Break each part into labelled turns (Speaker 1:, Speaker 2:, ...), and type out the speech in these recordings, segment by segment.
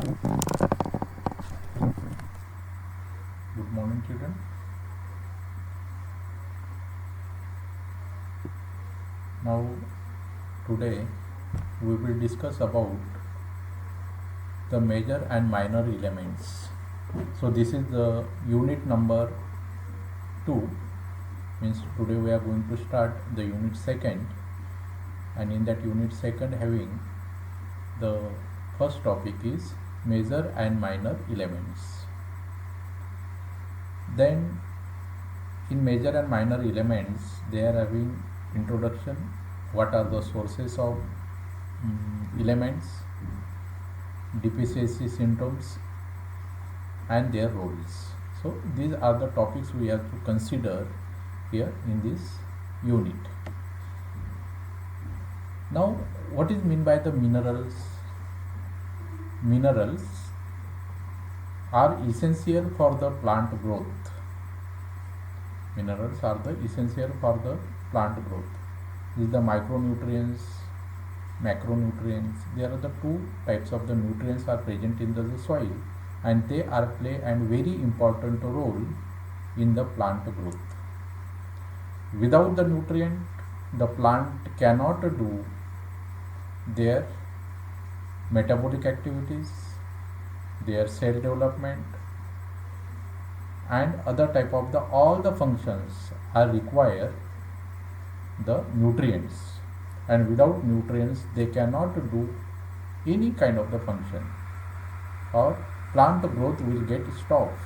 Speaker 1: Good morning, children. Now, today we will discuss about the major and minor elements. So, this is the unit number 2. Means today we are going to start the unit second, and in that unit second, having the first topic is major and minor elements. Then, in major and minor elements, they are having introduction, what are the sources of elements, deficiency symptoms and their roles. So these are the topics we have to consider here in this unit. Now, what is meant by the minerals? Minerals are essential for the plant growth. Minerals are the essential for the plant growth. These are the micronutrients, macronutrients. There are the two types of the nutrients are present in the soil, and they are play a very important role in the plant growth. Without the nutrient, the plant cannot do their metabolic activities, their cell development, and other type of the all the functions are require the nutrients, and without nutrients they cannot do any kind of the function, or plant growth will get stopped.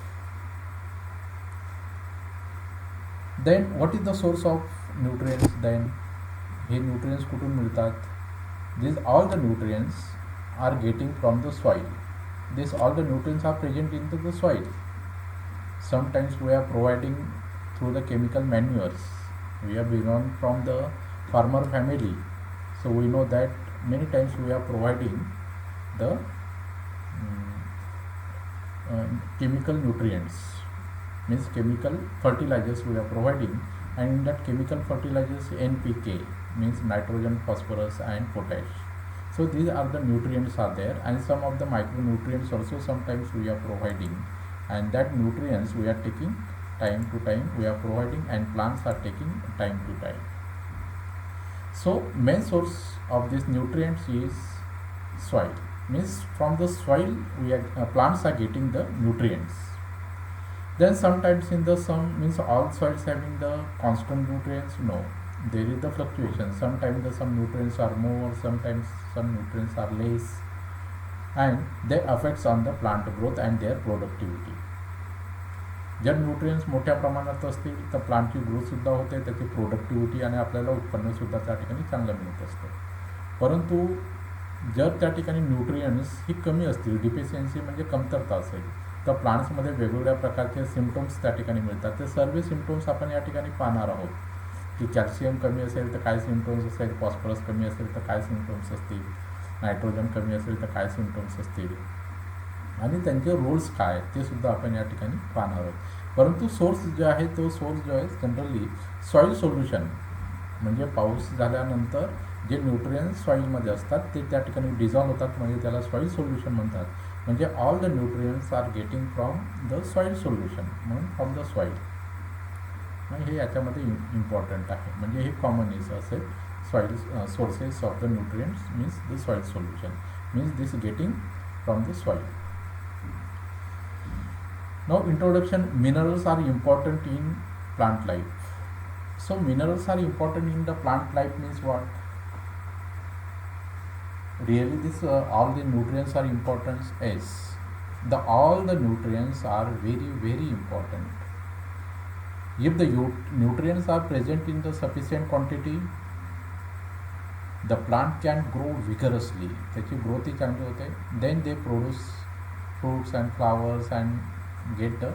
Speaker 1: Then what is the source of nutrients? Then हे nutrients कुठून मिळतात? These all the nutrients are getting from the soil. This all the nutrients are present into the soil. Sometimes we are providing through the chemical manures. We are belong from the farmer family, so we know that many times we are providing the chemical nutrients, means chemical fertilizers we are providing, and in that chemical fertilizers NPK means nitrogen, phosphorus and potash. So these are the nutrients are there, and some of the micronutrients also sometimes we are providing, and that nutrients we are taking time to time we are providing, and plants are taking time to time. So main source of these nutrients is soil. Means from the soil we are plants are getting the nutrients. Then sometimes in the some means all soils having the constant nutrients? No, there is the fluctuation. Sometimes the some nutrients are more, sometimes some nutrients are less, and they affects on the plant growth and their productivity. जर nutrients मोठ्या प्रमाणात असतील तर प्लांटची ग्रोथसुद्धा होते, त्याची productivity आणि आपल्याला उत्पन्नसुद्धा त्या ठिकाणी चांगलं मिळत असतं. परंतु जर त्या ठिकाणी न्यूट्रिएंट्स ही कमी असतील, डिफिशियन्सी म्हणजे कमतरता असेल, तर प्लांट्समध्ये वेगवेगळ्या प्रकारचे सिम्पटम्स त्या ठिकाणी मिळतात. ते सर्व सिम्पटम्स आपण या ठिकाणी पाहणार आहोत, की कॅल्शियम कमी असेल तर काय सिम्पटम्स असेल, फॉस्फरस कमी असेल तर काय सिम्पटम्स असतील, नायट्रोजन कमी असेल तर काय सिम्पटम्स असतील, आणि त्यांचे रोल्स काय ते सुद्धा आपण या ठिकाणी पाहणार आहोत. परंतु सोर्स जो आहे तो सोर्स जो आहे जनरली सॉईल सोल्युशन, म्हणजे पाऊस झाल्यानंतर जे न्यूट्रिएंट्स सॉईलमध्ये असतात ते त्या ठिकाणी डिझॉल्व होतात, म्हणजे त्याला सॉईल सोल्युशन म्हणतात. म्हणजे all the nutrients are getting from the soil solution, म्हणून फ्रॉम द सॉईल. हे याच्यामध्ये इम्पॉर्टंट आहे, म्हणजे हे कॉमन इज असेल. Soil sources of the nutrients means the soil solution means this getting from the soil. Now introduction, minerals are important in plant life. So minerals are important in the plant life means what? Really this all the nutrients are important? Yes, all the nutrients are very important. If the nutrients are present in the sufficient quantity, the plant can grow vigorously. त्याची growth ही चांगली होते. Then they produce fruits and flowers and get the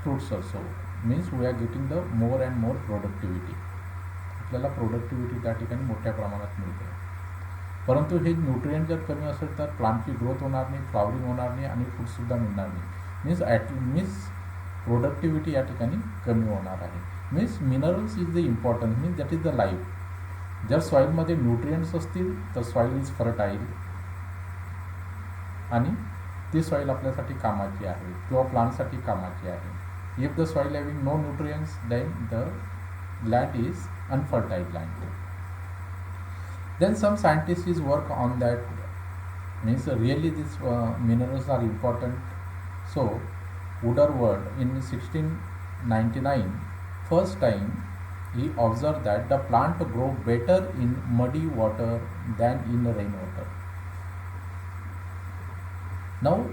Speaker 1: fruits also. Means we are getting the more and more productivity. आपल्याला productivity त्या ठिकाणी मोठ्या प्रमाणात मिळते. परंतु हे न्यूट्रिएंट जर कमी असेल तर प्लांटची ग्रोथ होणार नाही, फ्लॉवरिंग होणार नाही आणि फ्रूटसुद्धा मिळणार नाही. मीन्स प्रोडक्टिव्हिटी या ठिकाणी कमी होणार आहे. Means minerals is the important, means that is the life. जर सॉईलमध्ये न्यूट्रिएंट्स असतील तर सॉईल इज फर्टाईल, आणि ती सॉईल आपल्यासाठी कामाची आहे किंवा प्लांटसाठी कामाची आहे. If the soil having no nutrients then the land is unfertile land. Then some scientists is work on that, means really these minerals are important. So Woodward in 1699 first time he observed that the plant grow better in muddy water than in rainwater. Now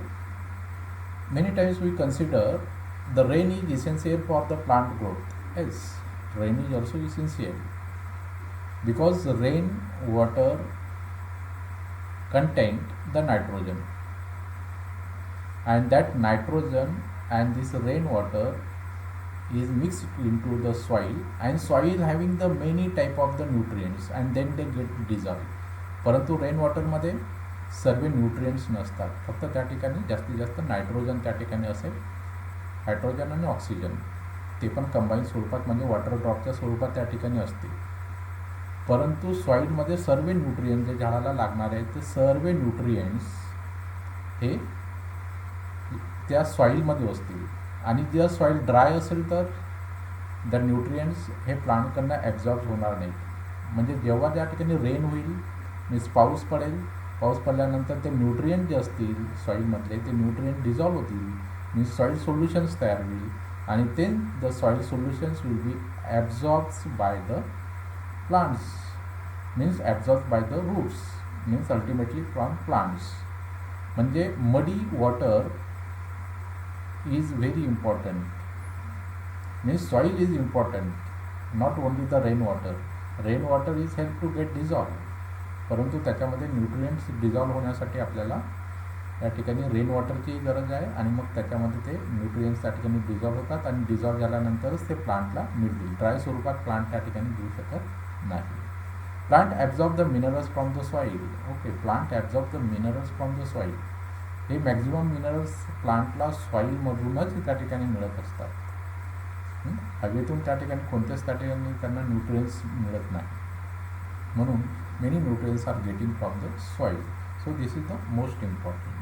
Speaker 1: many times we consider the rain is essential for the plant growth. Yes, rain is also essential because the rain water contain the nitrogen, and that nitrogen and this rainwater is mixed into the soil, and soil having the many type of the nutrients and then they get dissolved. परंतु rain वॉटरमध्ये सर्व nutrients नसतात, फक्त त्या ठिकाणी जास्तीत जास्त nitrogen त्या ठिकाणी असेल, हायड्रोजन आणि ऑक्सिजन ते पण कंबाईन स्वरूपात म्हणजे वॉटर ड्रॉपच्या स्वरूपात त्या ठिकाणी असते. परंतु सॉईलमध्ये सर्व न्यूट्रिएंट जे झाडाला लागणारे आहेत ते सर्व न्यूट्रिएंट्स हे त्या सॉईलमध्ये असतील, आणि जर सॉईल ड्राय असेल तर द न्यूट्रिएंट्स हे प्लांटकडनं ॲब्झॉर्ब होणार नाहीत. म्हणजे जेव्हा ज्या ठिकाणी रेन होईल, मीन्स पाऊस पडेल, पाऊस पडल्यानंतर ते न्यूट्रिएंट जे असतील सॉईलमधले ते न्यूट्रिएंट डिझॉल्व होतील, मीन्स सॉईल सोल्युशन्स तयार होईल, आणि ते the soil solutions will be absorbed by the plants, means absorbed by the roots, means ultimately from plants. म्हणजे muddy water is very important, means soil is important, not only the rainwater. Rainwater is help to get dissolved, परंतु त्याच्यामध्ये nutrients dissolve होण्यासाठी आपल्याला या ठिकाणी rain वॉटरची गरज आहे, आणि मग त्याच्यामध्ये ते न्यूट्रिएंट्स त्या ठिकाणी डिझॉल्व होतात, आणि डिझॉल्व झाल्यानंतरच ते प्लांटला मिळतील. ड्राय स्वरूपात प्लांट त्या ठिकाणी घेऊ शकत नाही. Plant absorb the minerals from the soil. Okay, plant absorb the minerals from the soil. हे मॅक्झिमम मिनरल्स प्लांटला सॉईलमधूनच त्या ठिकाणी मिळत असतात. हवेतून त्या ठिकाणी कोणत्याच त्या ठिकाणी त्यांना न्यूट्रिएंट्स मिळत नाही, म्हणून many nutrients are getting from the soil. So this is the most important.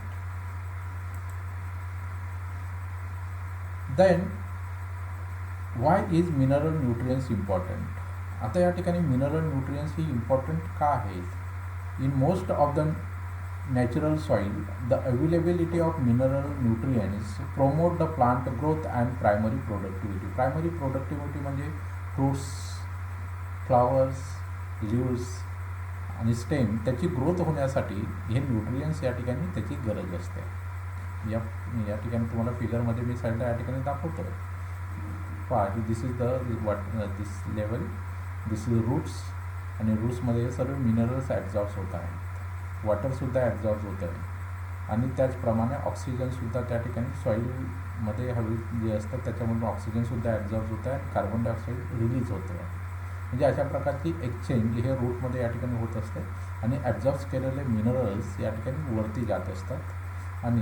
Speaker 1: Then why is mineral nutrients important. आता या ठिकाणी मिनरल न्यूट्रिएंट्स ही इम्पॉर्टंट का आहेत. In most of the natural soil the availability of mineral nutrients promote the plant growth and primary productivity. Primary productivity म्हणजे fruits, flowers, leaves आणि stem, त्याची growth होण्यासाठी हे न्यूट्रिएंट्स या ठिकाणी त्याची गरज असते. या ठिकाणी तुम्हाला फिगरमध्ये मी साईडला या ठिकाणी दाखवतो. पहा, this is the this level, this is roots, आणि रूट्समध्ये हे सर्व मिनरल्स ॲब्झॉर्ब होत आहेत, वॉटरसुद्धा ॲब्झॉर्ब होत आहे, आणि त्याचप्रमाणे ऑक्सिजनसुद्धा त्या ठिकाणी सॉईलमध्ये हवी जे असतात त्याच्यामधून ऑक्सिजनसुद्धा ॲब्झॉर्ब होत आहे, कार्बन डायऑक्साईड रिलीज होत आहे. म्हणजे अशा प्रकारची एक्सचेंज हे रूटमध्ये या ठिकाणी होत असते, आणि ॲब्झॉर्ब केलेले मिनरल्स या ठिकाणी वरती जात असतात, आणि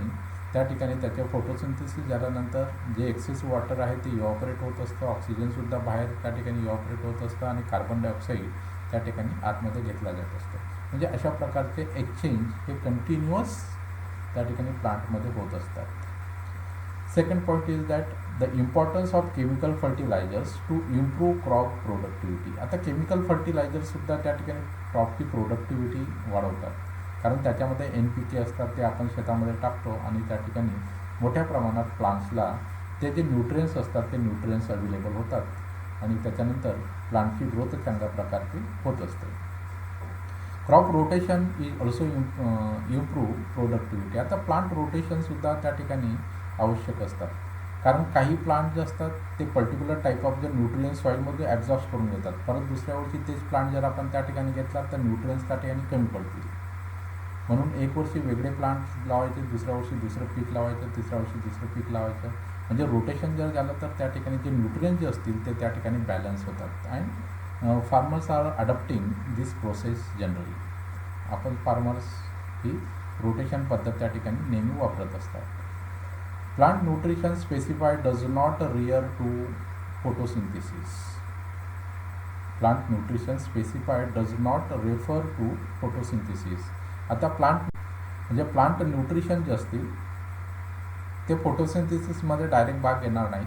Speaker 1: त्या ठिकाणी त्याचे फोटोसिंथेसिस झाल्यानंतर जे एक्सेस वॉटर आहे ते इव्हॉपरेट होत असतं, ऑक्सिजनसुद्धा बाहेर त्या ठिकाणी इव्हॉपरेट होत असतं, आणि कार्बन डायऑक्साईड त्या ठिकाणी आतमध्ये घेतला जात असतो. म्हणजे अशा प्रकारचे एक्सचेंज हे कंटिन्युअस त्या ठिकाणी प्लांटमध्ये होत असतात. Second point is that the importance of chemical fertilisers to improve crop productivity. आता केमिकल फर्टिलायझर्ससुद्धा त्या ठिकाणी क्रॉपची प्रोडक्टिव्हिटी वाढवतात, कारण त्याच्यामध्ये NPK असतात, ते आपण शेतामध्ये टाकतो, आणि त्या ठिकाणी मोठ्या प्रमाणात प्लांट्सला ते जे न्यूट्रिएंट्स असतात ते न्यूट्रिएंट्स अवेलेबल होतात, आणि त्याच्यानंतर प्लांटची ग्रोथ चांगल्या प्रकारची होत असते. Crop rotation is also improve productivity. आता प्लांट रोटेशनसुद्धा त्या ठिकाणी आवश्यक असतात, कारण काही प्लांट जे असतात ते पर्टिक्युलर टाईप ऑफ जे न्यूट्रिएंट्स सॉईलमध्ये ॲब्झॉर्ब करून घेतात, परत दुसऱ्या वर्षी तेच प्लांट जर आपण त्या ठिकाणी घेतला तर न्यूट्रिएंट्स त्या ठिकाणी कमी पडतील. म्हणून एक वर्षी वेगळे प्लांट लावायचे, दुसऱ्या वर्षी दुसरं पीक लावायचं, तिसऱ्या वर्षी दुसरं पीक लावायचं. म्हणजे रोटेशन जर झालं तर त्या ठिकाणी जे न्यूट्रिएंट जे असतील ते त्या ठिकाणी बॅलन्स होतात, and farmers are adopting this process generally. आपण फार्मर्स ही रोटेशन पद्धत त्या ठिकाणी नेहमी वापरत असतात. Plant nutrition specified does not रियर to photosynthesis. Plant nutrition specified does not refer to photosynthesis. आता प्लांट म्हणजे प्लांट न्यूट्रिशन जे असतील ते फोटोसिंथेसिसमध्ये डायरेक्ट भाग घेणार नाही,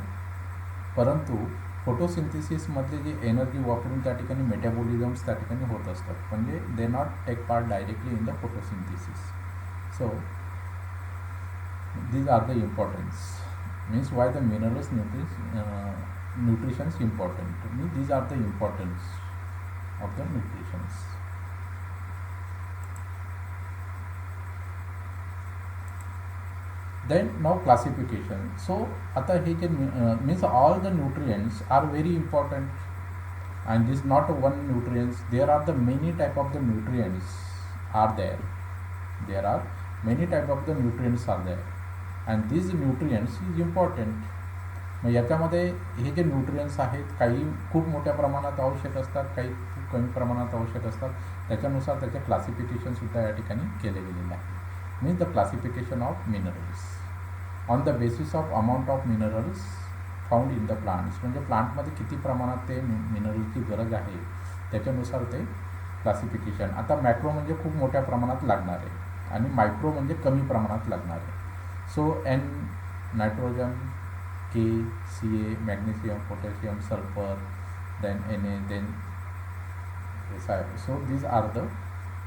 Speaker 1: परंतु फोटोसिंथेसिसमधले जे एनर्जी वापरून त्या ठिकाणी मेटाबॉलिझम्स त्या ठिकाणी होत असतात, म्हणजे they not take part directly in the photosynthesis. So these are the importance, means why the minerals nutrition is important, means these are the importance of the nutritions. Then now classification. So आता हे जे means all the nutrients are very important, and this not one nutrients, there are the many type of the nutrients are there are many type of the nutrients are there, and these nutrients is important. मग याच्यामध्ये हे जे nutrients आहेत, काही खूप मोठ्या प्रमाणात आवश्यक असतात, काही खूप कमी प्रमाणात आवश्यक असतात, त्याच्यानुसार त्याचे क्लासिफिकेशनसुद्धा या ठिकाणी केले गेलेले आहे. Means the classification of minerals on the basis of amount of minerals found in the plants, म्हणजे प्लांटमध्ये किती प्रमाणात ते मिनरलची गरज आहे त्याच्यानुसार ते क्लासिफिकेशन. आता मॅक्रो म्हणजे खूप मोठ्या प्रमाणात लागणारे, आणि मायक्रो म्हणजे कमी प्रमाणात लागणारे. So N nitrogen, K, Ca, magnesium, potassium, sulfur, then Na, then Si. So these are the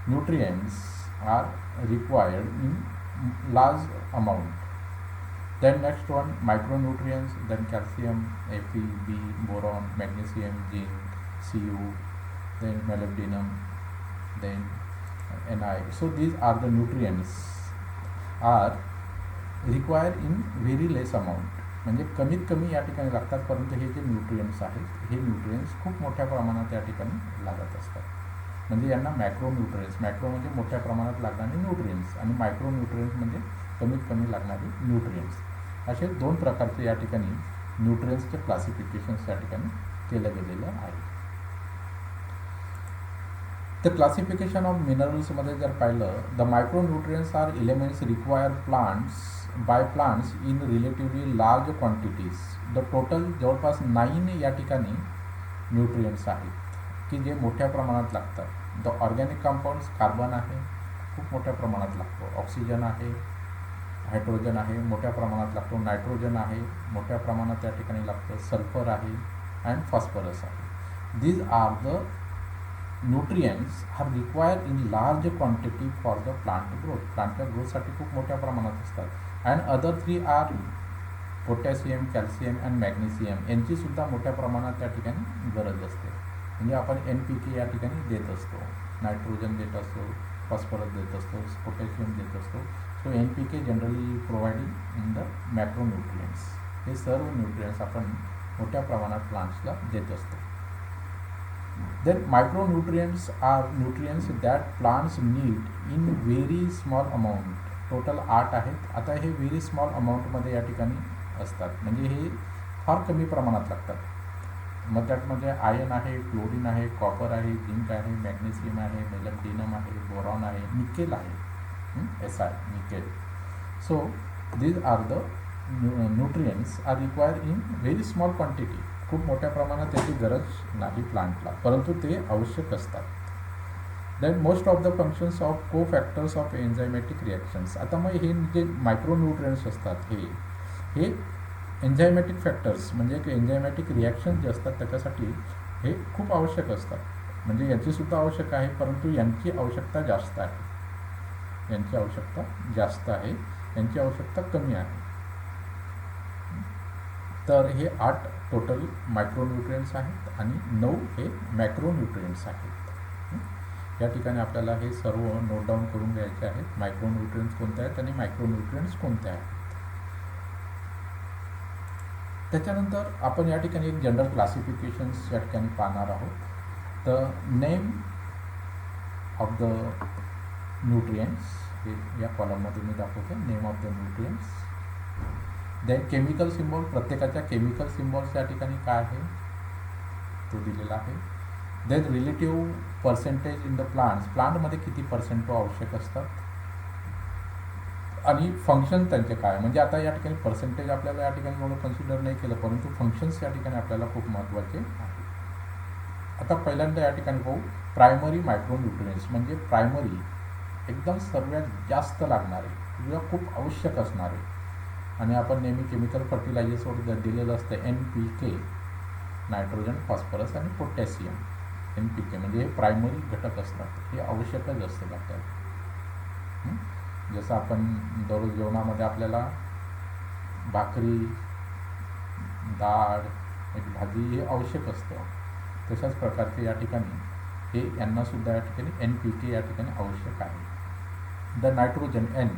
Speaker 1: nutrients are required in large amount. Then next one, micronutrients, then calcium, Fe, B, boron, magnesium, zinc, Cu, then molybdenum, then Ni. So these are the nutrients are required in very less amount, म्हणजे कमीत कमी या ठिकाणी लागतात, परंतु हे जे nutrients आहेत हे न्यूट्रियंट्स खूप मोठ्या प्रमाणात या ठिकाणी लागत असतात. म्हणजे यांना मॅक्रो न्यूट्रियंट्स, मॅक्रो म्हणजे मोठ्या प्रमाणात लागणारे न्यूट्रियंट्स, आणि मायक्रो न्यूट्रियंट्स म्हणजे कमीत कमी लागणारे न्यूट्रियंट्स. असे दोन प्रकारचे या ठिकाणी न्यूट्रियंट्सचे क्लासिफिकेशन्स या ठिकाणी केलं गेलेलं आहे. द क्लासिफिकेशन ऑफ मिनरल्समध्ये जर पाहिलं, the micro nutrients are elements required by plants in relatively large quantities. The total जवळपास 9 या ठिकाणी न्यूट्रियंट्स आहेत की जे मोठ्या प्रमाणात लागतात. द ऑर्गॅनिक कंपाऊंड्स, कार्बन आहे खूप मोठ्या प्रमाणात लागतो, ऑक्सिजन आहे, हायड्रोजन आहे मोठ्या प्रमाणात लागतो, नायट्रोजन आहे मोठ्या प्रमाणात या ठिकाणी लागतं, सल्फर आहे अँड फॉस्फरस आहे. These are the nutrients are required in large quantity for the plant growth. प्लांटच्या ग्रोथसाठी खूप मोठ्या प्रमाणात असतात. And other 3 are potassium, calcium and magnesium, यांचीसुद्धा मोठ्या प्रमाणात त्या ठिकाणी गरज असते. म्हणजे आपण NPK या ठिकाणी देत असतो, नायट्रोजन देत असतो, फॉस्फरस देत असतो, पोटॅशियम देत असतो. So NPK generally providing in the macro nutrients. हे सर्व न्यूट्रियंट्स आपण मोठ्या प्रमाणात प्लांट्सला देत असतो. Then micronutrients are nutrients that plants need in very small amount. Total 8 आहेत. आता हे व्हेरी स्मॉल अमाऊंटमध्ये या ठिकाणी असतात, म्हणजे हे फार कमी प्रमाणात लागतात. मग त्यामध्ये आयर्न आहे, क्लोरीन आहे, कॉपर आहे, झिंक आहे, मॅग्नेशियम आहे, मोलिब्डेनम आहे, बोरॉन आहे, निकेल आहे, Si, nickel. So these are the nutrients are required in very small quantity. खूप मोठ्या प्रमाणात त्याची गरज नाही प्लांटला, परंतु ते आवश्यक असतात. Then most of the functions of cofactors of enzymatic reactions. आता मग हे जे मायक्रोन्यूट्रियंट्स असतात हे एन्झायमॅटिक फॅक्टर्स म्हणजे एन्झायमॅटिक रिॲक्शन जे असतात त्याच्यासाठी हे खूप आवश्यक असतात. म्हणजे यांचीसुद्धा आवश्यक आहे, परंतु यांची आवश्यकता जास्त आहे, यांची आवश्यकता जास्त आहे, यांची आवश्यकता कमी आहे. तर हे 8 टोटल मायक्रोन्यूट्रियंट्स आहेत आणि 9 हे मॅक्रोन्यूट्रियंट्स आहेत. या ठिकाणी आपल्याला हे सर्व नोट डाऊन करून घ्यायचे आहेत. मायक्रोन्यूट्रियंट्स कोणते आहेत आणि मायक्रोन्यूट्रियंट्स कोणते आहेत. त्याच्यानंतर आपण या ठिकाणी एक जनरल क्लासिफिकेशन्स या ठिकाणी पाहणार आहोत. The name of the nutrients हे या कॉलममध्ये मी दाखवतो, name of the nutrients. Then chemical symbol, प्रत्येकाच्या केमिकल सिम्बॉल्स या ठिकाणी काय आहे तो दिलेला आहे. Then relative percentage in the plants, प्लांटमध्ये किती पर्सेंट आवश्यक असतात आणि फंक्शन त्यांचे काय. म्हणजे आता या ठिकाणी पर्सेंटेज आपल्याला या ठिकाणी एवढं कन्सिडर नाही केलं, परंतु फंक्शन्स या ठिकाणी आपल्याला खूप महत्त्वाचे आहे. आता पहिल्यांदा या ठिकाणी पाहू प्रायमरी मायक्रोन्यूट्रियंट्स, म्हणजे प्रायमरी एकदम सर्वात जास्त लागणारे किंवा खूप आवश्यक असणारे. आणि आपण नेहमी केमिकल फर्टिलायझर्सवर दिलेलं असतं NPK, नायट्रोजन, फॉस्फरस आणि पोटॅशियम. NPK म्हणजे हे प्रायमरी घटक असतात, हे आवश्यकच असतं आपल्याला. जसं आपण दररोज जेवणामध्ये आपल्याला भाकरी, डाळ, एक भाजी हे आवश्यक असतं, तशाच प्रकारचे या ठिकाणी हे यांनासुद्धा या ठिकाणी NPK या ठिकाणी आवश्यक आहे. The nitrogen N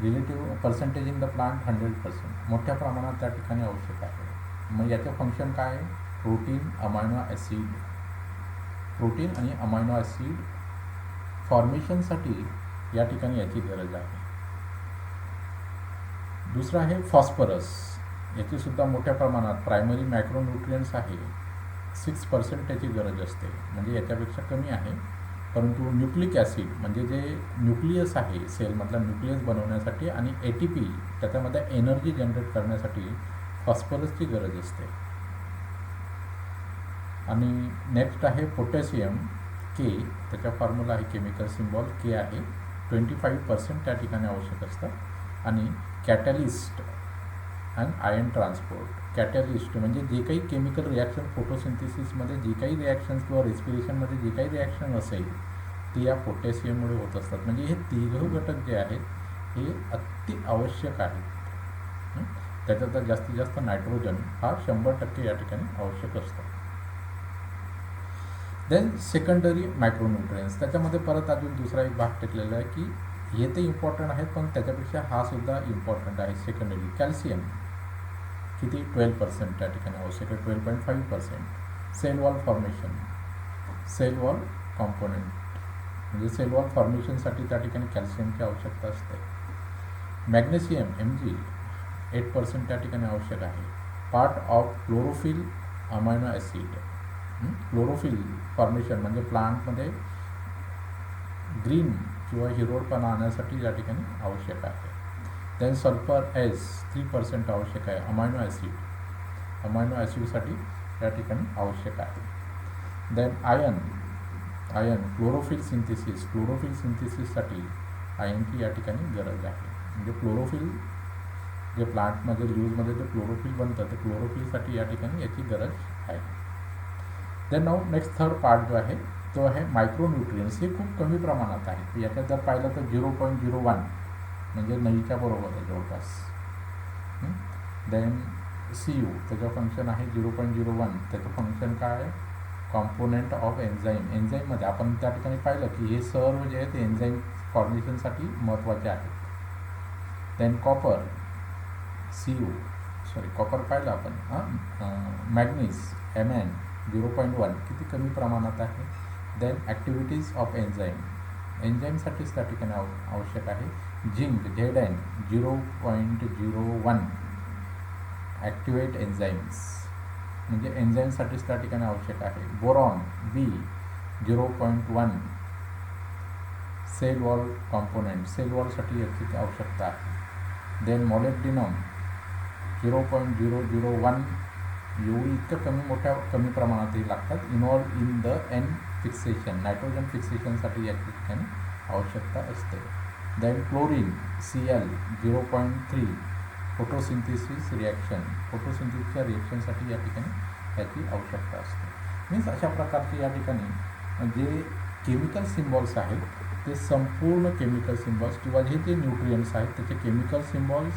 Speaker 1: relative percentage in the plant 100%, मोठ्या प्रमाणात त्या ठिकाणी आवश्यक आहे. मग याचं फंक्शन काय आहे? प्रोटीन, अमायनो ॲसिड, प्रोटीन आणि अमायनो ॲसिड फॉर्मेशनसाठी या ठिकाणी याची गरज आहे. दुसरं आहे फॉस्फरस, याचीसुद्धा मोठ्या प्रमाणात प्रायमरी मॅक्रोन्यूट्रियंट्स आहे, 6% त्याची गरज असते, म्हणजे याच्यापेक्षा कमी आहे. परंतु न्यूक्लिक ॲसिड म्हणजे जे न्यूक्लियस आहे सेलमधला न्यूक्लियस बनवण्यासाठी आणि ATP त्याच्यामध्ये एनर्जी जनरेट करण्यासाठी फॉस्फरसची गरज असते. आणि नेक्स्ट आहे पोटॅशियम K, त्याचा फॉर्म्युला आहे केमिकल सिम्बॉल K आहे, 25% त्या ठिकाणी आवश्यक असतं. आणि catalyst and ion transport, catalyst म्हणजे जे काही केमिकल रिॲक्शन फोटोसिंथेसिसमध्ये जे काही रिॲक्शन्स किंवा रेस्पिरेशनमध्ये जे काही रिॲक्शन असेल ते या पोटॅशियममुळे होत असतात. म्हणजे हे तिघं घटक जे आहेत हे अति आवश्यक आहेत. त्याच्यात जास्तीत जास्त नायट्रोजन हा 100% या ठिकाणी आवश्यक असतो. देन सेकंडरी मायक्रोन्यूट्रियंट्स, त्याच्यामध्ये परत अजून दुसरा एक भाग टेकलेला आहे की हे ते इम्पॉर्टंट आहेत, पण त्याच्यापेक्षा हा सुद्धा इम्पॉर्टंट आहे. सेकंडरी कॅल्शियम किती 12% त्या ठिकाणी आवश्यक आहे, 12.5%. Cell wall formation, cell wall component म्हणजे सेल वॉल फॉर्मेशनसाठी त्या ठिकाणी कॅल्शियमची आवश्यकता असते. मॅग्नेशियम Mg 8% त्या ठिकाणी आवश्यक आहे. Part of chlorophyll amino acid, chlorophyll formation म्हणजे प्लांटमध्ये ग्रीन किंवा हिरवळपणा आणण्यासाठी या ठिकाणी आवश्यक आहे. देन सल्फर S 3% आवश्यक आहे. अमायनो ॲसिडसाठी या ठिकाणी आवश्यक आहे. देन आयन क्लोरोफिल सिंथेसिससाठी आयनची या ठिकाणी गरज आहे. म्हणजे क्लोरोफिल जे प्लांटमध्ये यूजमध्ये जे क्लोरोफिल बनतं ते क्लोरोफिलसाठी या ठिकाणी याची गरज आहे. Then now next third part जो आहे तो आहे मायक्रोन्यूट्रियंट्स. हे खूप कमी प्रमाणात आहे. याच्यात जर पाहिलं तर 0.01 म्हणजे नईच्या बरोबर आहे जवळपास. देन CU त्याचं फंक्शन आहे 0.01. त्याचं फंक्शन काय आहे? कॉम्पोनंट ऑफ एन्झाईममध्ये आपण त्या ठिकाणी पाहिलं की हे सर्व जे आहे ते एन्झाईम फॉर्मेशनसाठी महत्त्वाचे आहेत. देन कॉपर पाहिलं आपण. मॅग्नीज Mn 0.1 किती कमी प्रमाणात आहे. देन ॲक्टिव्हिटीज ऑफ एन्झाईमसाठीच त्या ठिकाणी आवश्यक आहे. झिंक Zn 0.01 ॲक्टिवेट एन्झाईम्स म्हणजे एन्झाईमसाठीच त्या ठिकाणी आवश्यक आहे. Boron B 0.1 cell wall component, cell वॉलसाठी याची आवश्यकता आहे. देन मॉलिब्डेनम 0.001 एवढी इतकं कमी प्रमाणात हे लागतात. Involve in the N fixation, nitrogen फिक्सेशनसाठी या ठिकाणी आवश्यकता असते. देन क्लोरीन Cl 0.3 फोटोसिंथेसिसच्या रिॲक्शनसाठी या ठिकाणी याची आवश्यकता असते. मीन्स अशा प्रकारचे या ठिकाणी जे केमिकल सिम्बॉल्स आहेत ते संपूर्ण केमिकल सिम्बॉल्स किंवा जे न्यूट्रियंट्स आहेत त्याचे केमिकल सिम्बॉल्स,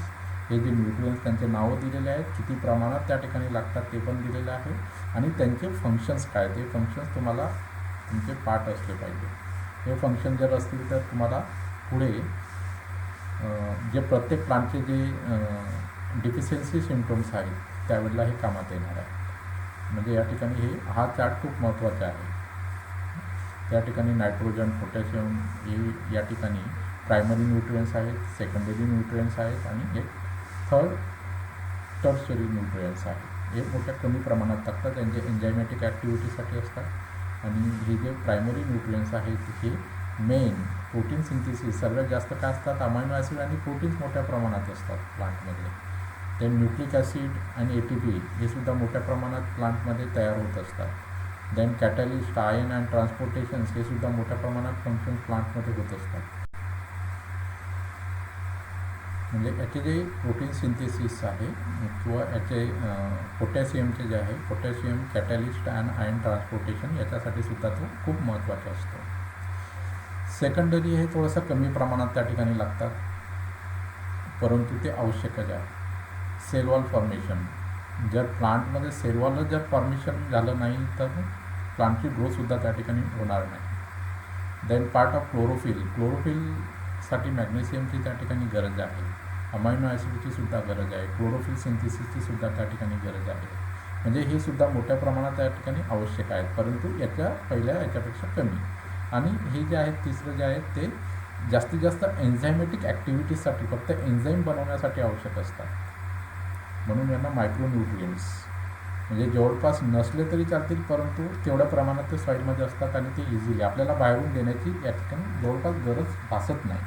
Speaker 1: हे जे न्यूट्रियंट्स त्यांचे नावं दिलेले आहेत, किती प्रमाणात त्या ठिकाणी लागतात ते पण दिलेलं आहे. आणि त्यांचे फंक्शन्स काय, ते फंक्शन्स तुम्हाला तुमचे पाठ असले पाहिजे. हे फंक्शन जर असतील तर तुम्हाला पुढे जे प्रत्येक प्लांटचे जे डिफिशियन्सी सिम्पटम्स आहेत त्यावेळेला हे कामात येणार आहे. म्हणजे या ठिकाणी हा चार्ट खूप महत्त्वाचा आहे. त्या ठिकाणी नायट्रोजन, पोटॅशियम हे या ठिकाणी प्रायमरी न्यूट्रियंट्स आहेत, सेकंडरी न्यूट्रियंट्स आहेत आणि एक टर्शरी न्यूट्रियंट्स आहेत. हे मोठ्या कमी प्रमाणात लागतात, त्यांचे एन्झायमॅटिक ॲक्टिव्हिटीसाठी असतात. आणि हे जे प्रायमरी न्यूट्रियंट्स आहेत हे मेन प्रोटीन सिंथेसिस सर्वात जास्त काय असतात, अमायनो ॲसिड आणि प्रोटीन्स मोठ्या प्रमाणात असतात प्लांटमध्ये. ते न्यूक्लिक ॲसिड आणि ATP हे सुद्धा मोठ्या प्रमाणात प्लांटमध्ये तयार होत असतात. देन कॅटॅलिस्ट, आयन अँड ट्रान्सपोर्टेशन्स हे सुद्धा मोठ्या प्रमाणात फंक्शन प्लांटमध्ये होत असतात. म्हणजे याचे जे प्रोटीन सिंथेसिस आहे किंवा याचे पोटॅशियमचे जे आहे potassium catalyst and ion transportation याच्यासाठी सुद्धा तो खूप महत्त्वाचा असतो. सेकंडरी हे थोडंसं कमी प्रमाणात त्या ठिकाणी लागतात, परंतु ते आवश्यकच आहे. सेल वॉल फॉर्मेशन, जर प्लांटमध्ये सेल वॉल जर फॉर्मेशन झालं नाही तर प्लांटची ग्रोथसुद्धा त्या ठिकाणी होणार नाही. देन पार्ट ऑफ क्लोरोफिलसाठी मॅग्नेशियमची त्या ठिकाणी गरज आहे, अमायनो ॲसिडची सुद्धा गरज आहे, क्लोरोफिल सिंथेसिसची सुद्धा त्या ठिकाणी गरज आहे. म्हणजे हे सुद्धा मोठ्या प्रमाणात त्या ठिकाणी आवश्यक आहेत, परंतु याच्यापेक्षा कमी. आणि हे जे आहेत तिसरं जे आहे ते जास्तीत जास्त एन्झायमॅटिक ॲक्टिव्हिटीजसाठी फक्त एन्झाईम बनवण्यासाठी आवश्यक असतात. म्हणून यांना मायक्रोन्यूट्रियंट्स म्हणजे जवळपास नसले तरी चालतील, परंतु तेवढ्या प्रमाणात ते सॉईलमध्ये असतात आणि ते इझिली आपल्याला बाहेरून देण्याची या ठिकाणी जवळपास गरज भासत नाही.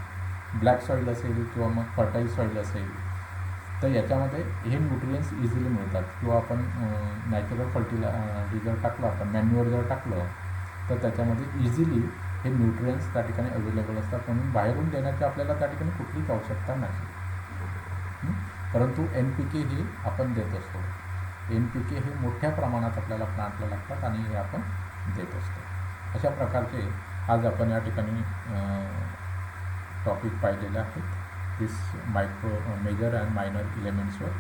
Speaker 1: ब्लॅक सॉईल असेल किंवा मग फर्टाईल सॉईल असेल तर याच्यामध्ये हे न्यूट्रियंट्स इझिली मिळतात. किंवा आपण नॅचरल फर्टिलायझर टाकलं, आपण मॅन्युअर जर टाकलं तर त्याच्यामध्ये इझिली हे न्यूट्रियंट्स त्या ठिकाणी अवेलेबल असतात. म्हणून बाहेरून देण्याची आपल्याला त्या ठिकाणी कुठलीच आवश्यकता नाही. परंतु NPK हे आपण देत असतो. NPK हे मोठ्या प्रमाणात आपल्याला प्लांटला लागतात आणि हे आपण देत असतो. अशा प्रकारचे आज आपण या ठिकाणी टॉपिक पाहिलेले आहेत, दिस मेजर अँड मायनर इलेमेंट्सवर.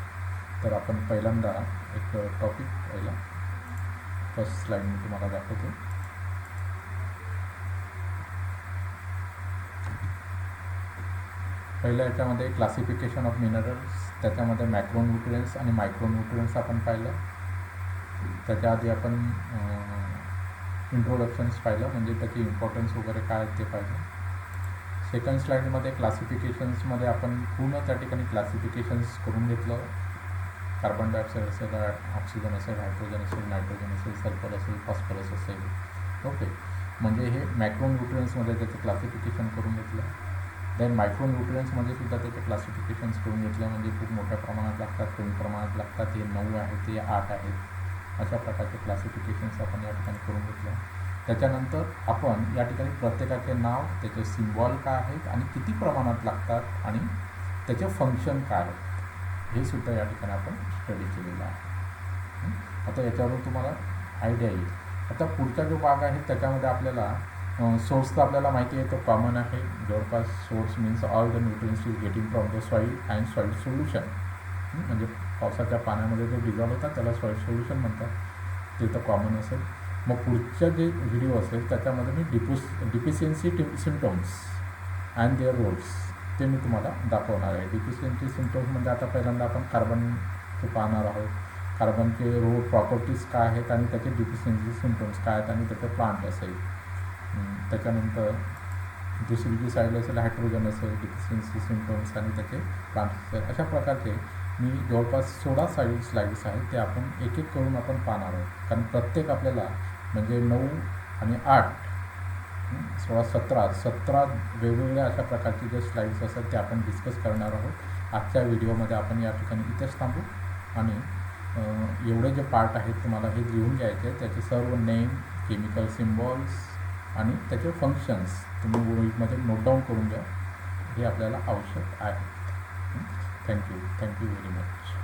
Speaker 1: तर आपण पहिल्यांदा एक टॉपिक पहिला फर्स्ट स्लाईड मी तुम्हाला दाखवतो. पहिल्या याच्यामध्ये क्लासिफिकेशन ऑफ मिनरल्स, त्याच्यामध्ये मॅक्रोन्यूट्रियंट्स आणि मायक्रोन्यूट्रियंट्स आपण पाहिलं. त्याच्या आधी आपण इंट्रोडक्शन्स पाहिलं, म्हणजे त्याची इम्पॉर्टन्स वगैरे काय ते पाहिलं. सेकंड स्लाईडमध्ये क्लासिफिकेशन्समध्ये आपण पूर्ण त्या ठिकाणी क्लासिफिकेशन्स करून घेतलं. कार्बन डायऑक्साईड असेल, ऑक्सिजन असेल, हायड्रोजन असेल, नायट्रोजन असेल, सल्फर असेल, फॉस्फरस असेल. ओके, म्हणजे हे मॅक्रोन्यूट्रियंट्समध्ये त्याचं क्लासिफिकेशन करून घेतलं. देन मायक्रोन्यूट्रियंट्समध्ये सुद्धा त्याचे क्लासिफिकेशन्स करून घेतलं, म्हणजे खूप मोठ्या प्रमाणात लागतात, कमी प्रमाणात लागतात, हे 9 आहेत, ते 8 आहेत. अशा प्रकारचे क्लासिफिकेशन्स आपण या ठिकाणी करून घेतलं. त्याच्यानंतर आपण या ठिकाणी प्रत्येकाचे नाव, त्याचे सिम्बॉल काय आहेत आणि किती प्रमाणात लागतात आणि त्याचे फंक्शन काय आहेत हे सुद्धा या ठिकाणी आपण स्टडी केलेलं आहे. आता याच्यावरून तुम्हाला आयडिया येईल. आता पुढचा जो भाग आहे त्याच्यामध्ये आपल्याला सोर्स तर आपल्याला माहिती आहे, तो कॉमन आहे. जवळपास source means all the nutrients is getting from the soil and soil solution. म्हणजे पावसाच्या पाण्यामध्ये जो डिझॉल्व होतात त्याला सॉईल सोल्युशन म्हणतात, ते तर कॉमन असेल. मग पुढच्या जे व्हिडिओ असेल त्याच्यामध्ये मी deficiency symptoms and their roles ते मी तुम्हाला दाखवणार आहे. डिफिशियन्सी सिम्टम्स म्हणजे आता पहिल्यांदा आपण कार्बनचे पाहणार आहोत. कार्बनचे प्रॉपर्टीज काय आहेत आणि त्याचे डिफिशियन्सी सिम्टम्स काय आहेत आणि त्याचे प्लांट असेल. त्याच्यानंतर दुसरी जी साईड असेल हायड्रोजन असेल, डिफिशियन्सी सिम्टम्स आणि त्याचे प्लांट असेल. अशा प्रकारचे मी जवळपास 16 स्लाईड्स आहेत, ते आपण एक एक करून आपण पाहणार आहोत. कारण प्रत्येक आपल्याला म्हणजे 9 आणि 8 16 17 वेगवेगळ्या अशा प्रकारचे जे स्लाईड्स असतात ते आपण डिस्कस करणार आहोत आजच्या व्हिडिओमध्ये. आपण या ठिकाणी इथेच थांबू आणि एवढे जे पार्ट आहेत तुम्हाला हे लिहून घ्यायचे आहे. त्याचे सर्व नेम, केमिकल सिम्बॉल्स आणि त्याचे फंक्शन्स तुम्ही वहीमध्ये नोट डाऊन करून घ्या, हे आपल्याला आवश्यक आहे. Thank you very much.